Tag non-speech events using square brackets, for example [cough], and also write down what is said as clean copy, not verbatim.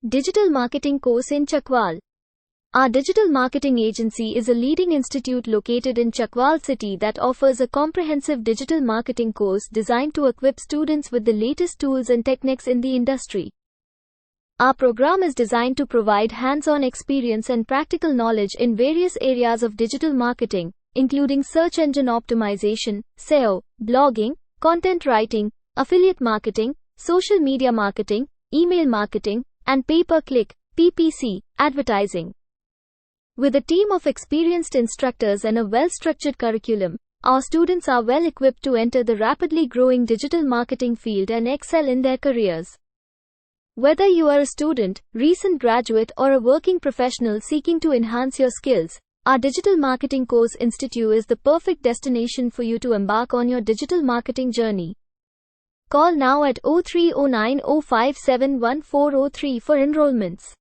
Digital Marketing course in Chakwal. Our digital marketing agency is a leading institute located in Chakwal city that offers a comprehensive digital marketing course designed to equip students with the latest tools and techniques in the industry. Our program is designed to provide hands-on experience and practical knowledge in various areas of digital marketing, including search engine optimization, SEO, blogging, content writing, affiliate marketing, social media marketing, email marketing, and pay-per-click [coughs] advertising. With a team of experienced instructors and a well-structured curriculum, our students are well equipped to enter the rapidly growing digital marketing field and excel in their careers. Whether you are a student, recent graduate, or a working professional seeking to enhance your skills, our Digital Marketing Course Institute is the perfect destination for you to embark on your digital marketing journey. Call now at 0309 057 1403 for enrollments.